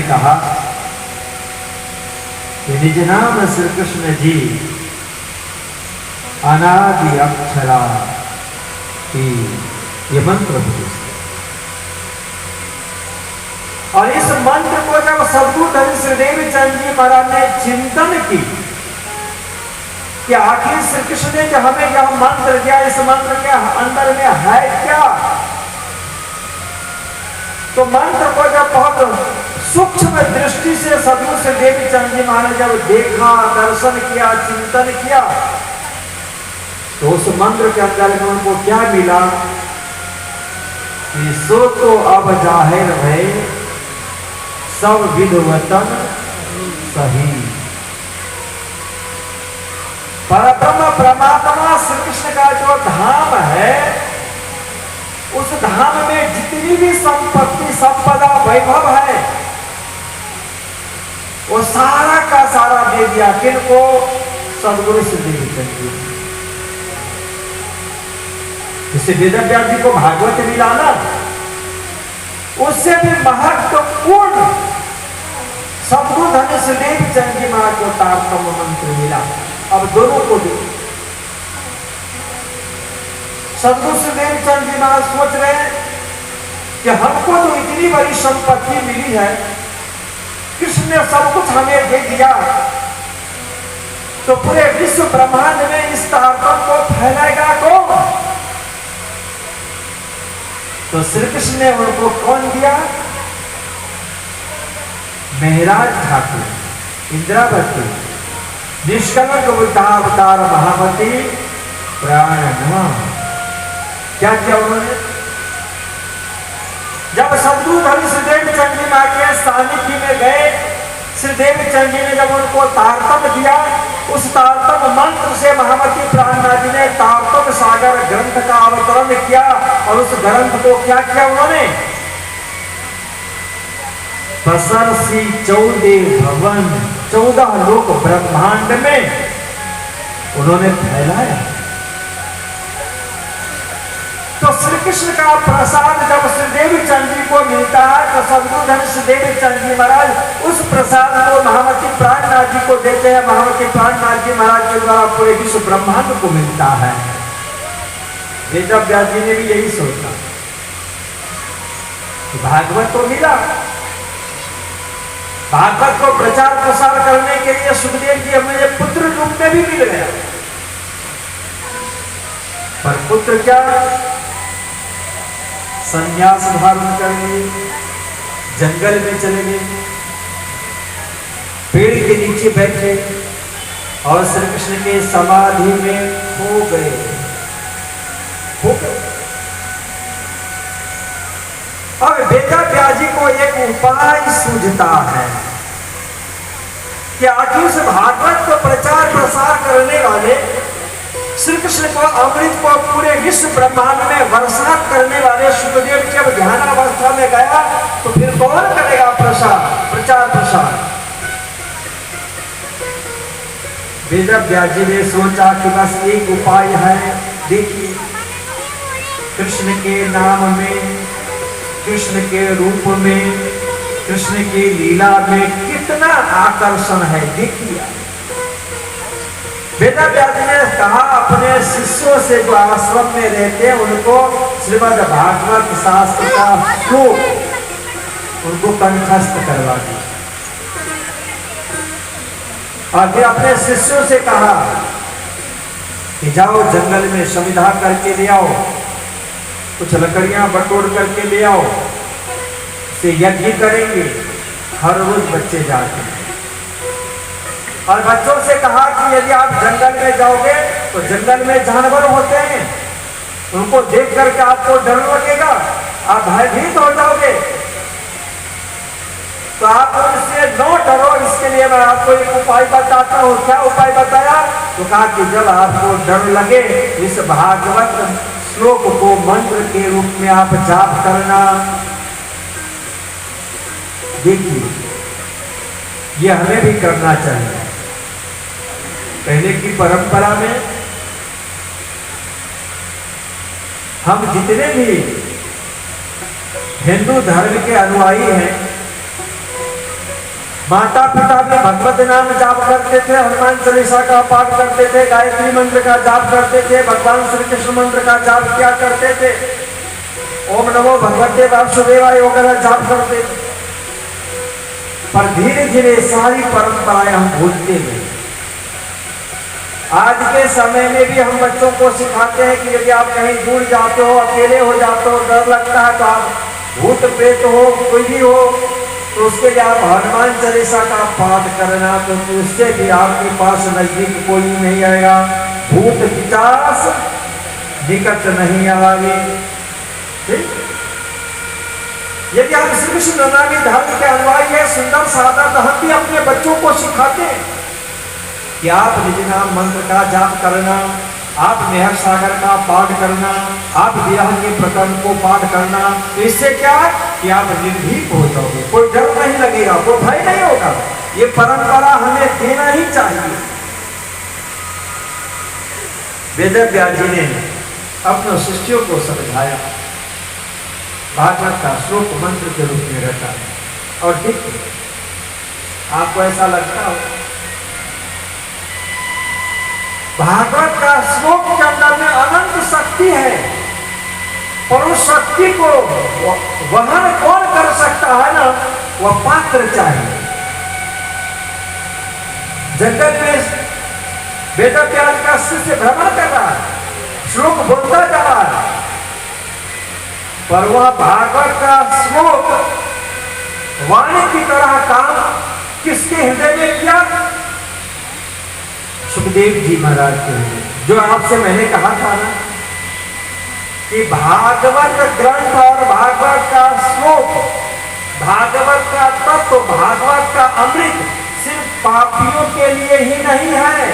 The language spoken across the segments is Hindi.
कहा कि निज नाम श्री कृष्ण जी अनादि अक्षरा की ये मंत्र है। और इस मंत्र को जब सद्गुरु धनी श्रीदेव चंद जी महाराज ने चिंतन की कि आखिर श्री कृष्ण ने जो हमें यह मंत्र दिया, इस मंत्र के अंदर में है क्या, तो मंत्र को जब बहुत सूक्ष्म दृष्टि से सद्गुरु श्रीदेव चंद जी महाराज जब देखा, दर्शन किया, चिंतन किया, तो उस मंत्र के अंदर में उनको क्या मिला कि सो तो अब जाहिर है सब विधवतन सही। परब्रह्म परमात्मा श्री कृष्ण का जो धाम है, उस धाम में जितनी भी संपत्ति, संपदा, वैभव है, वो सारा का सारा दे दिया किनको? सद्गुरु श्रीदेव चंद जी। जिसे वेदव्यास जी को भागवत मिला ना, उससे भी महत्वपूर्ण सद्गुरु धनी श्रीदेव चंद जी महाराज को तारतम्य मंत्र मिला। अब दोनों को भी सद्गुरु श्रीदेव चंद जी महाराज सोच रहे हैं कि हमको तो इतनी बड़ी संपत्ति मिली है, कृष्ण ने सब कुछ हमें दे दिया, तो पूरे विश्व ब्रह्मांड में इस तारतम्य को फैलाएगा कौन? तो श्री कृष्ण ने उनको कौन दिया? मेहराज ठाकुर, इंद्रावती, निष्कलंक अवतार महामती प्राणनाथ। क्या किया उन्होंने? जब सद्गुरु धनी श्रीदेव चंद जी महाराज के सानिध्य में गए, श्रीदेव चंद जी ने जब उनको तारतम्य दिया, उस तारतम्य मंत्र से महामती प्राणनाथ जी ने तारतम्य सागर ग्रंथ का अवतरण किया। और उस ग्रंथ को क्या किया उन्होंने? पसरसी 14 भवन, 14 लोक ब्रह्मांड में उन्होंने फैलाया। तो श्री कृष्ण का प्रसाद जब श्रीदेव चंद जी को मिलता है, तो सद्गुरु धनी श्रीदेव चंद जी महाराज उस प्रसाद को महामती प्राणनाथ जी को देते हैं। महामती प्राणनाथ जी महाराज के द्वारा पूरे विश्व ब्रह्मांड को मिलता है। वेदव्यास जी ने भी यही सोचा, भागवत तो मिला, भागवत को प्रचार प्रसार करने के लिए सुखदेव जी मुझे पुत्र रूप में भी मिल गया, पर पुत्र क्या? संन्यास धारण कर लिए, जंगल में चले गए, पेड़ के नीचे बैठे और श्री कृष्ण के समाधि में खो गए। और वेदव्यास जी को एक उपाय सूझता है कि आखिर से भागवत को प्रचार प्रसार करने वाले, श्री कृष्ण को अमृत को पूरे विश्व ब्रह्मांड में वर्षा करने वाले सुखदेव जब ध्यानावस्था में गया, तो फिर कौन करेगा प्रचार प्रसार? वेदव्यास जी ने सोचा कि बस एक उपाय है। देखिए, कृष्ण के नाम में, कृष्ण के रूप में, कृष्ण की लीला में कितना आकर्षण है। देखिए, वेदव्यास जी ने कहा अपने शिष्यों से जो आश्रम में रहते हैं उनको श्रीमद् भागवत शास्त्र का श्लोक उनको कंठस्थ करवा दिया। और फिर अपने शिष्यों से कहा कि जाओ जंगल में समिधा करके ले आओ, कुछ लकड़ियां बटोर करके ले आओ, से यज्ञ करेंगे हर रोज बच्चे जाते हैं। और बच्चों से कहा कि यदि आप जंगल में जाओगे तो जंगल में जानवर होते हैं, उनको देख करके आपको डर लगेगा, आप भयभीत हो जाओगे, तो आप उनसे न डरो। इसके लिए मैं आपको एक उपाय बताता हूँ। क्या उपाय बताया? तो कहा कि जब आपको डर लगे, इस भागवत श्लोक को मंत्र के रूप में आप जाप करना। देखिए, ये हमें भी करना चाहिए। पहले की परंपरा में हम जितने भी हिंदू धर्म के अनुयायी हैं, माता पिता भी भगवत नाम जाप करते थे, हनुमान चालीसा का पाठ करते थे, गायत्री मंत्र का जाप करते थे, भगवान श्री कृष्ण मंत्र का जाप किया करते थे, ओम नमो भगवते वासुदेवाय वगैरह जाप करते थे। पर धीरे धीरे सारी परंपराएं हम भूलते गए। आज के समय में भी हम बच्चों को सिखाते हैं कि यदि आप कहीं दूर जाते हो, अकेले हो जाते हो, डर लगता है, तो आप भूत प्रेत हो, कोई भी हो, तो उसके लिए आप हनुमान चालीसा का पाठ करना, तो उससे भी आपके पास नजदीक कोई नहीं आएगा, भूत पिशाच निकट नहीं आएंगे। यदि हम श्री कृष्ण नामी धर्म के अनुयायी है, सुंदर सादा, तो हम भी अपने बच्चों को सिखाते हैं कि आप निज नाम मंत्र का जाप करना, आप मेहर सागर का पाठ करना, आप विरह के प्रकरण को पाठ करना। तो इससे क्या कि आप निर्भीक हो जाओगे, कोई डर नहीं लगेगा, कोई भय नहीं होगा। ये परंपरा हमें देना ही चाहिए। वेद व्यास जी ने अपने शिष्यों को समझाया, भागवत का श्लोक मंत्र के रूप में रहता है। और देखिए, आपको ऐसा लगता हो भागवत का श्लोक के अंदर में अनंत शक्ति है, और उस शक्ति को वहन कौन कर सकता है ना, वह पात्र चाहिए। जंगल में वेद व्यास का शिष्य भ्रमण कर रहा है, श्लोक बोलता जा रहा है, पर वह भागवत का श्लोक वाणी की तरह काम किसके हृदय में किया? सुखदेव जी महाराज के हृदय। जो आपसे मैंने कहा था ना कि भागवत ग्रंथ और भागवत का श्लोक, भागवत का तत्व, भागवत का अमृत सिर्फ पापियों के लिए ही नहीं है,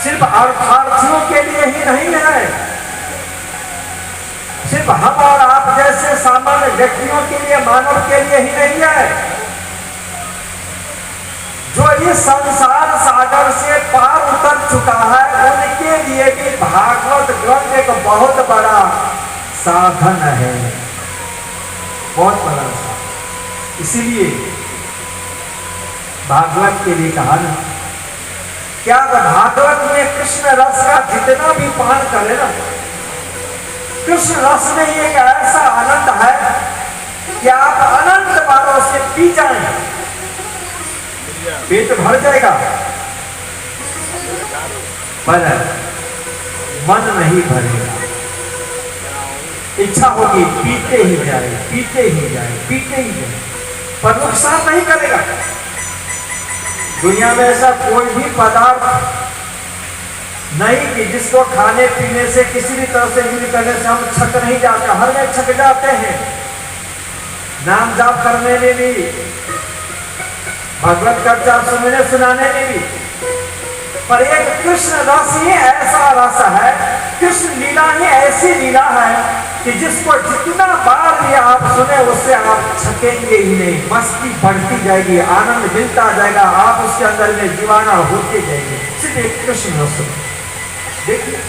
सिर्फ अर्थार्थियों के लिए ही नहीं है, सिर्फ हम और आप जैसे सामान्य व्यक्तियों के लिए, मानव के लिए ही नहीं है। जो इस संसार सागर से पार उतर चुका है, उनके लिए भी भागवत ग्रंथ एक बहुत बड़ा साधन है, बहुत बड़ा साधन। इसीलिए भागवत के लिए कहा ना, क्या भागवत में कृष्ण रस का जितना भी पान करे ना, कृष्ण रस में एक ऐसा आनंद है कि आप अनंत बारों से पी जाएं, पेट भर जाएगा, पर मन नहीं भरेगा। इच्छा होगी पीते ही जाए, पीते ही जाए, पीते ही जाए, पर नुकसान नहीं करेगा। दुनिया में ऐसा कोई भी पदार्थ नहीं कि जिसको खाने पीने से किसी भी तरह से यूज करने से हम छक नहीं जाते, हर में छक जाते हैं। नाम जाप करने में भी, भगवत का जाप सुनने सुनाने में भी, पर एक कृष्ण रस ही ऐसा रस है, कृष्ण लीला ही ऐसी लीला है कि जिसको जितना बार भी आप सुने उससे आप छकेंगे ही नहीं, मस्ती बढ़ती जाएगी, आनंद मिलता जाएगा, आप उसके अंदर में दीवाना होते जाएंगे। सिर्फ एक कृष्ण रस। देखिए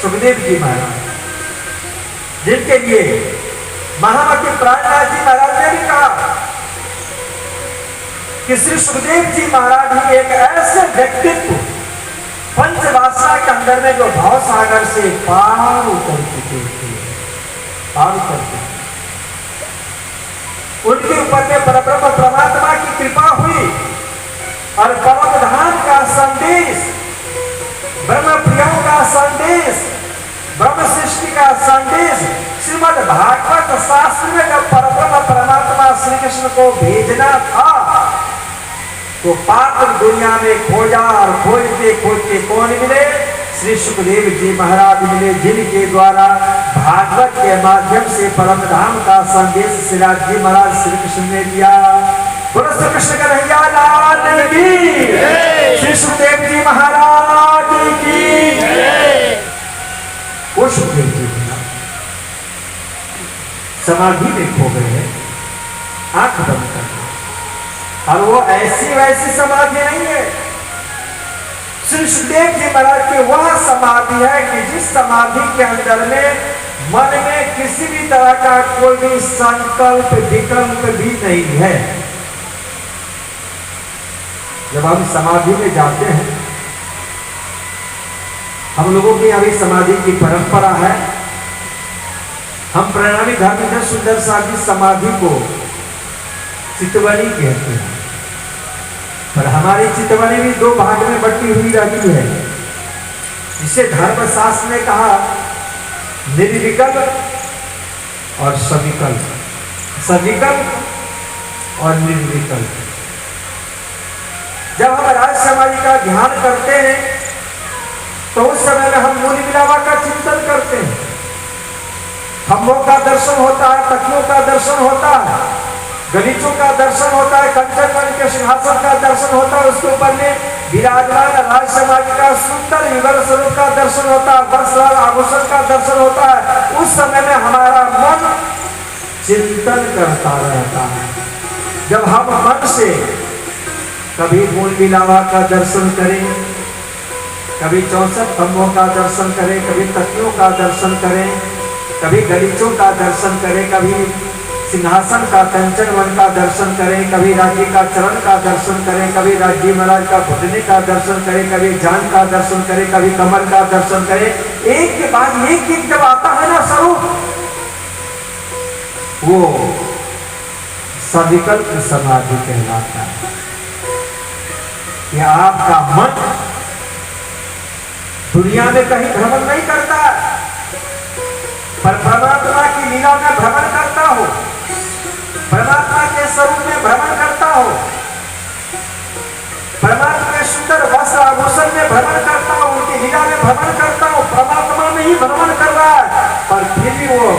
सुखदेव जी महाराज, जिनके लिए महामती प्राणनाथ जी महाराज ने भी कहा कि श्री सुखदेव जी महाराज ही एक ऐसे व्यक्तित्व पंचवासा के अंदर में जो भाव सागर से पार उतर चुके थे, पार उतर चुके, उनके ऊपर में परब्रह्म परमात्मा की कृपा हुई और परम धाम का संदेश, ब्रह्म प्रियों का संदेश, ब्रह्म सृष्टि का संदेश श्रीमद् भागवत शास्त्र में जब परब्रह्म परमात्मा श्री कृष्ण को भेजना था, तो पात्र दुनिया में खोजा और खोजते खोजते कौन मिले? श्री सुखदेव जी महाराज मिले, जिनके द्वारा भागवत के माध्यम से परम धाम का संदेश श्रीराज जी महाराज श्री कृष्ण ने दिया। बोलो श्री कृष्ण कन्हैया लाल की, श्री सुखदेव जी महाराज की। वो सुखदेव जी समाधि में खो गए हैं, आंख बंद कर, और वो ऐसी वैसी समाधि नहीं है। श्री सुखदेव जी महाराज की वह समाधि है कि जिस समाधि के अंदर में मन में किसी भी तरह का कोई भी संकल्प विकल्प भी नहीं है। जब हम समाधि में जाते हैं, हम लोगों की अभी समाधि की परंपरा है। हम प्रणामी धर्मेंद्र सुंदर साहब की समाधि को चितवनी कहते हैं, पर हमारी चितवनी भी दो भाग में बटी हुई रहती है, जिसे धर्मशास्त्र ने कहा निर्विकल्प और सविकल्प, सविकल्प और निर्विकल्प। जब हम राज समाधि का ध्यान करते हैं तो उस समय में हम मूल विलावा का चिंतन करते हैं। खम्भों का दर्शन होता है, तकियों का दर्शन होता है, गलीचों का दर्शन होता है, कंचन वन के सिंहासन का दर्शन होता है, उसके ऊपर में विराजमान राज समाधि का सुंदर युगल स्वरूप का दर्शन होता है, वस्त्र आभूषण का दर्शन होता है। उस समय में हमारा मन चिंतन करता रहता है। जब हम मन से कभी मूल विलावा का दर्शन करें, कभी 64 खम्भों का दर्शन करें, कभी तकियों का दर्शन करें, कभी गलीचों का दर्शन करें, कभी सिंहासन का कंचन वन का दर्शन करें, कभी राज्य का चरण का दर्शन करें, कभी राज्य महाराज का घुटने का दर्शन करें, कभी जान का दर्शन करें, कभी कमर का दर्शन करें, एक के बाद एक जब आता है ना स्वरूप, वो सविकल्प समाधि कहलाता है। कि आपका मन दुनिया में कहीं भ्रमण नहीं करता, पर परमात्मा की लीला में भ्रमण करता हो, परमात्मा के स्वरूप में भ्रमण करता हो, परमात्मा के सुंदर वस्त्र आभूषण में भ्रमण करता हो, उनकी लीला में भ्रमण करता हो, परमात्मा में ही भ्रमण कर रहा है, पर फिर भी वो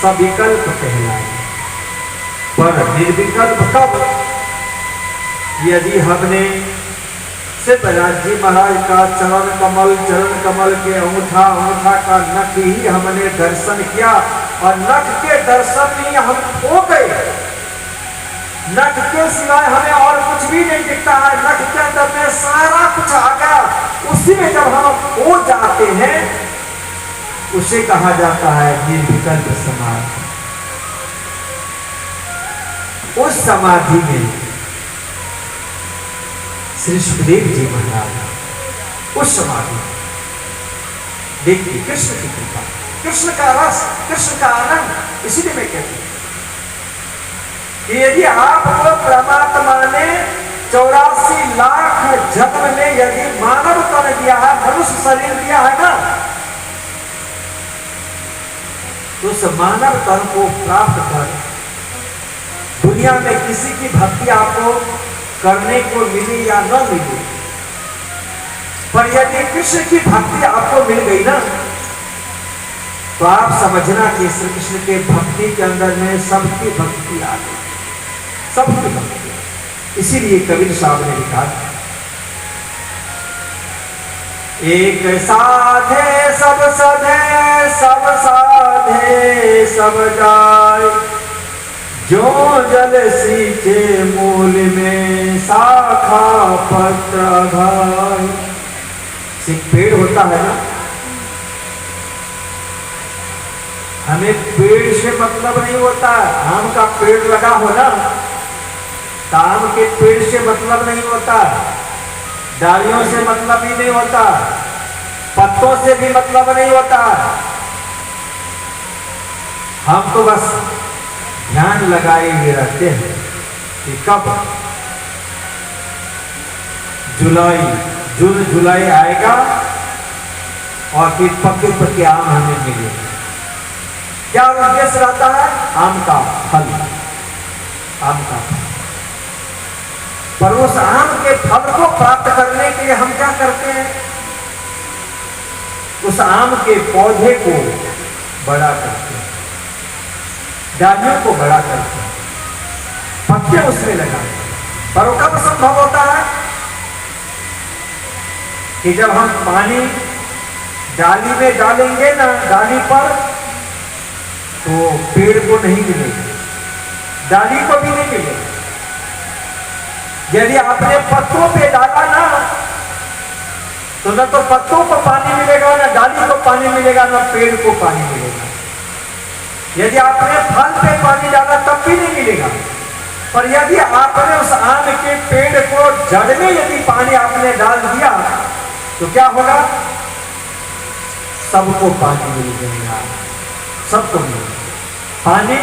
सविकल्प कहलाए। पर निर्विकल्प कब? यदि हमने सिर्फ राज्य महाराज का चरण कमल के अंगूठा का नख ही हमने दर्शन किया और नख के दर्शन में हम खो गए, नख के सिवाय हमें और कुछ भी नहीं दिखता है, नख के अंदर में सारा कुछ आ गया, उसी में जब हम खो जाते हैं उसे कहा जाता है निर्विकल्प समाधि। उस समाधि में श्री सुखदेव जी महाराज उस समाधि देखिए, कृष्ण की कृपा, कृष्ण का रस, कृष्ण का आनंद। इसीलिए मैं कहती हूं कि यदि आपको परमात्मा ने 84 लाख जन्म में यदि मानव तन दिया है, मनुष्य शरीर दिया है ना, तो उस मानव तन को प्राप्त कर दुनिया में किसी की भक्ति आपको करने को मिली या न मिली, पर यदि कृष्ण की भक्ति आपको मिल गई ना, तो आप समझना कि श्री कृष्ण के भक्ति के अंदर में सबकी भक्ति आ गई, सबकी भक्ति। इसीलिए कबीर साहब ने लिखा, एक साधे सब सधे, सब साधे सब जाय, जो जल सींचे मूल में शाखा पत्र घाय। एक पेड़ होता है ना, हमें पेड़ से मतलब नहीं होता। आम का पेड़ लगा हो ना, तो आम के पेड़ से मतलब नहीं होता, डालियों से मतलब ही नहीं होता, पत्तों से भी मतलब नहीं होता। हम तो बस ध्यान लगाए हुए रहते हैं कि कब जून जुलाई आएगा और फिर पके पके आम हमें मिलेगा। क्या उद्देश्य रहता है? आम का फल, आम का फल। पर उस आम के फल को प्राप्त करने के लिए हम क्या करते हैं? उस आम के पौधे को बड़ा करते हैं, डालियों को बड़ा करते हैं, पत्ते उसमें लगाते हैं। पर वो कब संभव होता है? कि जब हम पानी डाली में डालेंगे ना, डाली पर, तो पेड़ को नहीं मिलेगा, डाली को भी नहीं मिलेगा। यदि आपने पत्तों पे डाला ना, तो न तो पत्तों को पानी मिलेगा, न डाली को पानी मिलेगा, न पेड़ को पानी मिलेगा। यदि आपने फल पे पानी डाला तब भी नहीं मिलेगा, पर यदि आपने उस आम के पेड़ को जड़ में यदि पानी आपने डाल दिया तो क्या होगा? सबको पानी मिल जाएगा, सबको मिलेगा पानी।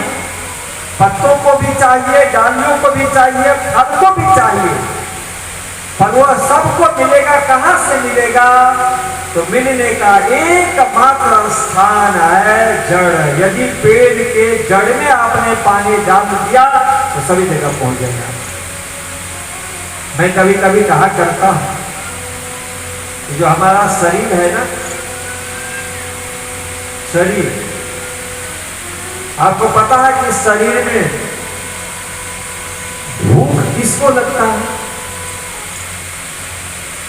पत्तों को भी चाहिए, डालियों को भी चाहिए, फल को भी चाहिए, पर वह सबको मिलेगा। कहां से मिलेगा? तो मिलने का एकमात्र स्थान है जड़। यदि पेड़ के जड़ में आपने पानी डाल दिया तो सभी जगह पहुंच जाएगा। मैं कभी कभी कहा करता हूं, जो हमारा शरीर है ना, शरीर, आपको पता है कि शरीर में भूख किसको लगता है?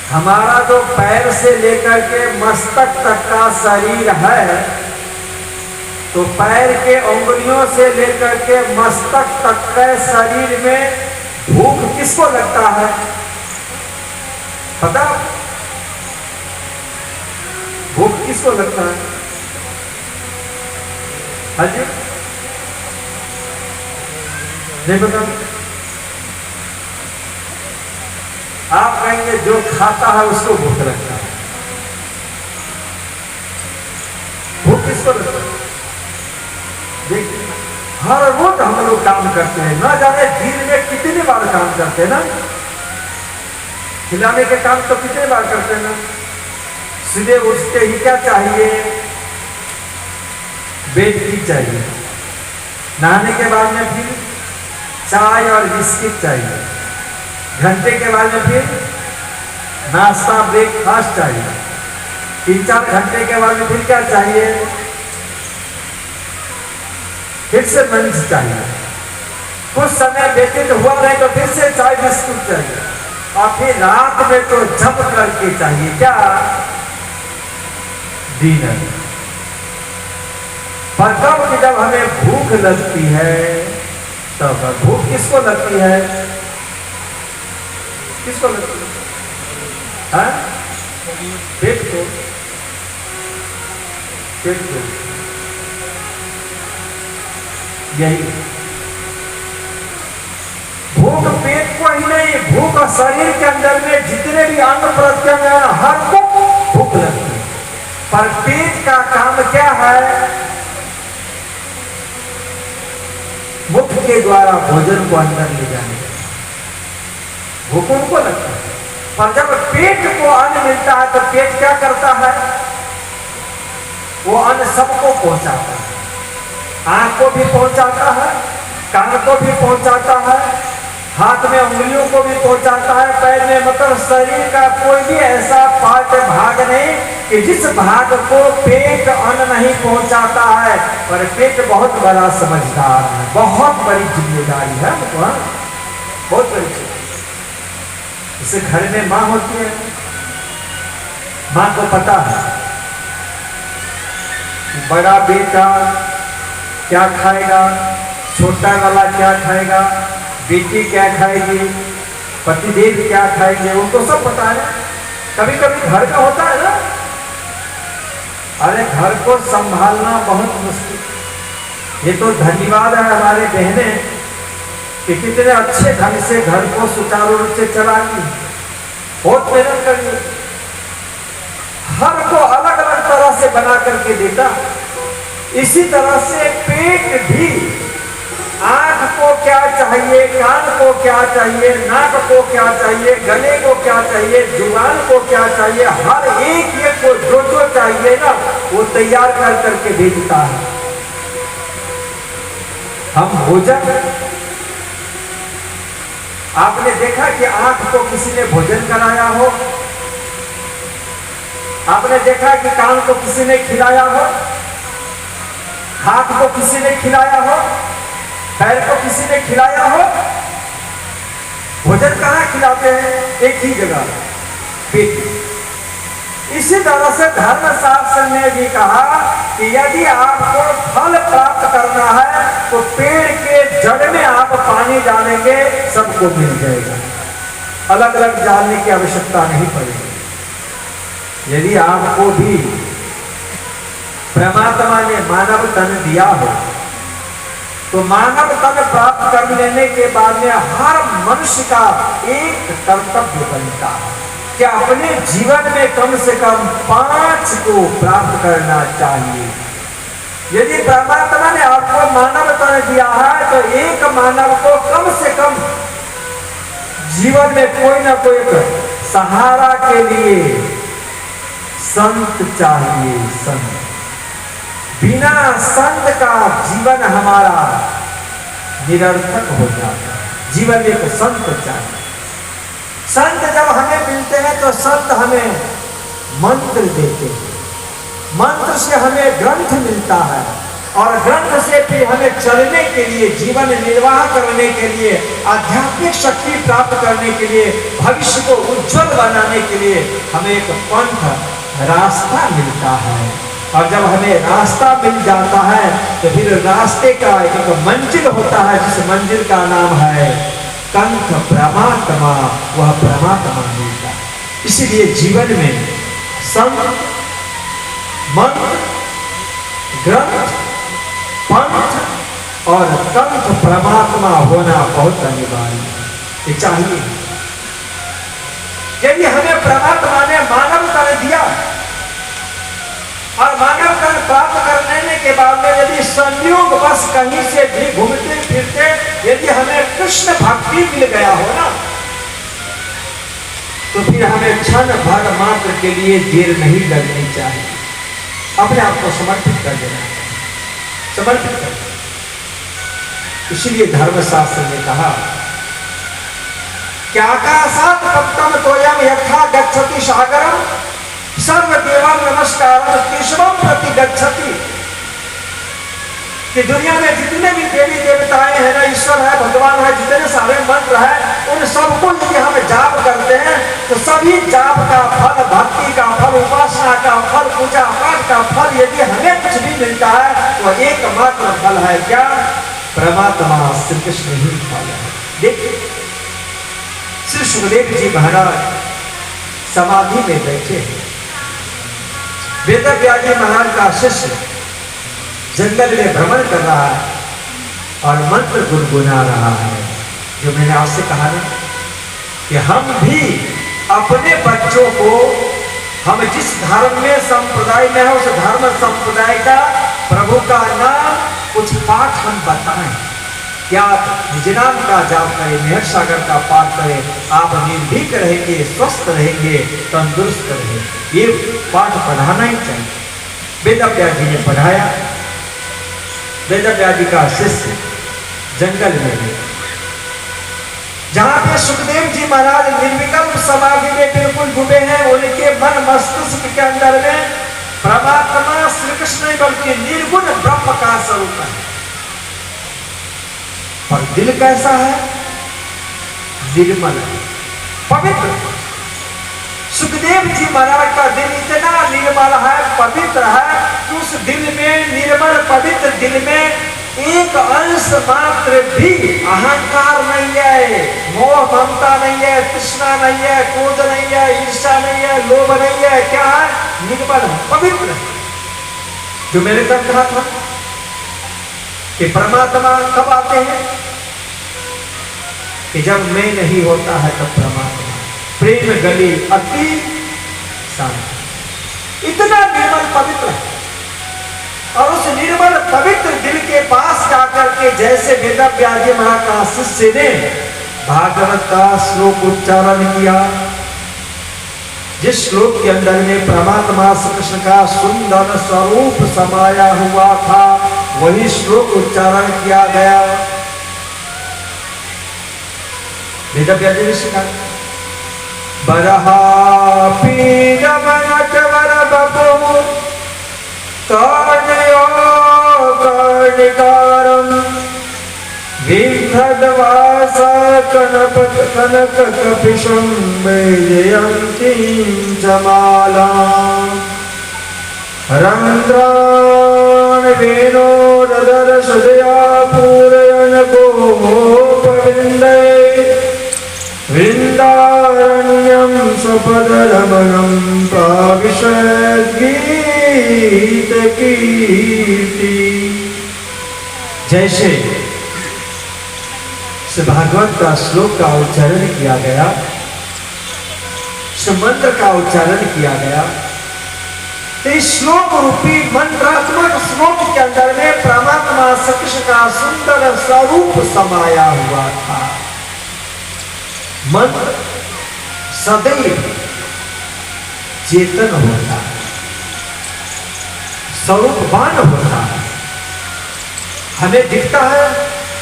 हमारा जो पैर से लेकर के मस्तक तक का शरीर है, तो पैर के उंगलियों से लेकर के मस्तक तक के शरीर में भूख किसको लगता है? पता? भूख किसको लगता है? हाँ जी, नहीं पता? आप कहेंगे जो खाता है उसको भूख लगता है। भूख किसको लगता है? देखिए, हर रोज हम लोग काम करते हैं, ना जाने दिन में कितनी बार काम करते हैं ना। खिलाने के काम तो कितने बार करते हैं ना। सुबह उठते ही क्या चाहिए? बेड टी चाहिए, नहाने के बाद में फिर चाय और बिस्किट चाहिए, घंटे के बाद में फिर नाश्ता ब्रेकफास्ट चाहिए, 3-4 घंटे के बाद में फिर क्या चाहिए? फिर से लंच चाहिए, कुछ समय व्यतीत हुआ नहीं तो फिर से चाय बिस्कुट चाहिए, और फिर रात में तो जम करके चाहिए क्या? डिनर। पर कब कि जब हमें भूख लगती है तब। भूख किसको लगती है? किसको लगती है? पेट को। पेट को यही भूख पेट को ही नहीं, भूख शरीर के अंदर में जितने भी अंग प्रत्यंग है हर को भूख लगती है। पर पेट का काम क्या है? मुख के द्वारा भोजन को अंदर ले जाने का भूख उनको लगता है। पर जब पेट को अन्न मिलता है तो पेट क्या करता है? वो अन्न सबको पहुंचाता है, आंख को भी पहुंचाता है, कान को भी पहुंचाता है, हाथ में उंगलियों को भी पहुंचाता है, पैर में, मतलब शरीर का कोई भी ऐसा पार्ट भाग नहीं कि जिस भाग को पेट अन्न नहीं पहुंचाता है। पर पेट बहुत बड़ा समझदार है, बहुत बड़ी जिम्मेदारी है हमको, बहुत बड़ी चीज। जैसे घर में माँ होती है, माँ को पता है बड़ा बेटा क्या खाएगा, छोटा वाला क्या खाएगा, बेटी क्या खाएगी, पतिदेव क्या खाएंगे, उनको सब पता है। कभी कभी घर का होता है ना, अरे घर को संभालना बहुत मुश्किल। ये तो धन्यवाद है हमारे बहने कि कितने अच्छे ढंग से घर को सुचारू रूप से चलाती, बहुत मेहनत करी, हर को अलग अलग तरह से बना करके देता। इसी तरह से पेट भी, आंख को क्या चाहिए, कान को क्या चाहिए, नाक को क्या चाहिए, गले को क्या चाहिए, जुबान को क्या चाहिए, हर एक को जो जो चाहिए ना वो तैयार कर करके भेजता है। हम भोजन, आपने देखा कि आंख को किसी ने भोजन कराया हो? आपने देखा कि कान को किसी ने खिलाया हो? हाथ को किसी ने खिलाया हो? पैर को किसी ने खिलाया हो? भोजन कहाँ खिलाते हैं? एक ही जगह, पेट। इसी तरह से धर्मशास्त्र ने भी कहा कि यदि आपको फल प्राप्त करना है तो पेड़ के जड़ में आप पानी डालेंगे, सबको मिल जाएगा, अलग अलग डालने की आवश्यकता नहीं पड़ेगी। यदि आपको भी परमात्मा ने मानव तन दिया हो तो मानव तन प्राप्त कर लेने के बाद में हर मनुष्य का एक कर्तव्य बनता है कि अपने जीवन में कम से कम 5 को प्राप्त करना चाहिए। यदि परमात्मा ने आपको मानव तन दिया है तो एक मानव को कम से कम जीवन में कोई ना कोई सहारा के लिए संत चाहिए। संत, बिना संत का जीवन हमारा निरर्थक हो जाता है। जीवन एक संत चाहिए। संत जब हमें मिलते हैं तो संत हमें मंत्र देते हैं, मंत्र से हमें ग्रंथ मिलता है और ग्रंथ से फिर हमें चलने के लिए, जीवन निर्वाह करने के लिए, आध्यात्मिक शक्ति प्राप्त करने के लिए, भविष्य को उज्जवल बनाने के लिए हमें एक पंथ, रास्ता मिलता है। और जब हमें रास्ता मिल जाता है तो फिर रास्ते का एक मंजिल होता है, जिस मंजिल का नाम है कंठ परमात्मा, वह परमात्मा मिलता है। इसीलिए जीवन में संत, मंत्र, ग्रंथ, पंथ और कंठ परमात्मा होना बहुत अनिवार्य है, चाहिए। यदि हमें परमात्मा ने मानव तन दिया और मानव तन प्राप्त कर लेने के बाद में यदि संयोग बस कहीं से भी घूमते फिरते यदि हमें कृष्ण भक्ति मिल गया हो ना, तो फिर हमें क्षण भर मात्र के लिए देर नहीं लगनी चाहिए। अपने आप को समर्पित कर देना, समर्पित कर देना। इसीलिए धर्मशास्त्र ने कहा कि आकाशात् पक्तम तोयम यथा गच्छति सागरम सर्वदेवं नमस्कारम केशवम प्रति गच्छति। कि दुनिया में जितने भी देवी देवताएं हैं ना, ईश्वर है, भगवान है, जितने सारे मंत्र है, उन सबको यदि हम जाप करते हैं तो सभी जाप का फल, भक्ति का फल, उपासना का फल, पूजा पाठ का फल यदि हमें कुछ भी मिलता है तो एकमात्र फल है क्या? परमात्मा श्री कृष्ण ही फल है। देखिए श्री सुखदेव जी महाराज समाधि में बैठे, वेदव्यास जी महाराज का शिष्य जंगल में भ्रमण कर रहा है और मंत्र गुनगुना रहा है। जो मैंने आपसे कहा ना कि हम भी अपने बच्चों को, हम जिस धर्म में संप्रदाय में है उस धर्म संप्रदाय का, प्रभु का नाम, कुछ पाठ हम बताएं। क्या आप निजनाम का जाप करें, मेहर सागर का पाठ करें, आप निर्भीक रहेंगे, स्वस्थ रहेंगे, तंदुरुस्त रहेंगे। ये पाठ पढ़ाना ही चाहिए। वेदव्यास जी ने पढ़ाया। वेदव्यास जी का शिष्य जंगल में है, जहां पे सुखदेव जी महाराज निर्विकल्प समाधि में बिल्कुल डूबे हैं। उनके मन मस्तिष्क के अंदर में परमात्मा श्री कृष्ण बल्कि निर्गुण ब्रह्म का स्वरूप है। और दिल कैसा है? निर्मल, पवित्र। सुखदेव जी महाराज का दिल इतना निर्मल है, पवित्र है कि उस दिल में, निर्मल पवित्र दिल में एक अंश मात्र भी अहंकार नहीं है, मोह ममता नहीं है, तृष्णा नहीं है, क्रोध नहीं है, ईर्ष्या नहीं है, लोभ नहीं है। क्या है? निर्मल है, पवित्र है। जो मेरे तक कहा था कि परमात्मा कब आते हैं? कि जब मैं नहीं होता है तब परमात्मा। प्रेम गली अति शांत, इतना निर्मल पवित्र है। और उस निर्मल पवित्र दिल के पास जाकर के जैसे वेदव्यास जी महाराज का शिष्य ने भागवत का श्लोक उच्चारण किया, जिस श्लोक के अंदर में परमात्मा श्री कृष्ण का सुंदर स्वरूप समाया हुआ था, वही श्लोक उच्चारण किया गया। वेदव्यास जी ने सिखा, बरहा पीड बनत वर बपु कर्णयो कर्णिकारम विभ्रदवास कनपत कनक कपिशं वैजयन्तीं जमालां रंध्रान वेणोरदर सुदया पूरयन गोपविन्दे वृन्दारण्यं सपदरमणं प्राविशद्गीत कीर्ति। जैसे इस भागवत का श्लोक का उच्चारण किया गया, इस मंत्र का उच्चारण किया गया, तो इस श्लोक रूपी मंत्रात्मक श्लोक के अंदर में परमात्मा सकृष्ण का सुंदर स्वरूप समाया हुआ था। मंत्र सदैव चेतन होता है, स्वरूपवान होता है, हमें दिखता है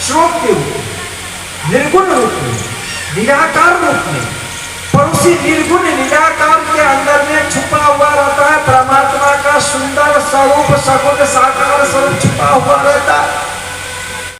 श्लोक के रूप में, निर्गुण रूप में, निराकार रूप में, पर उसी निर्गुण निराकार के अंदर में छुपा हुआ रहता है परमात्मा का सुंदर स्वरूप, सगुण साकार स्वरूप छुपा हुआ रहता है।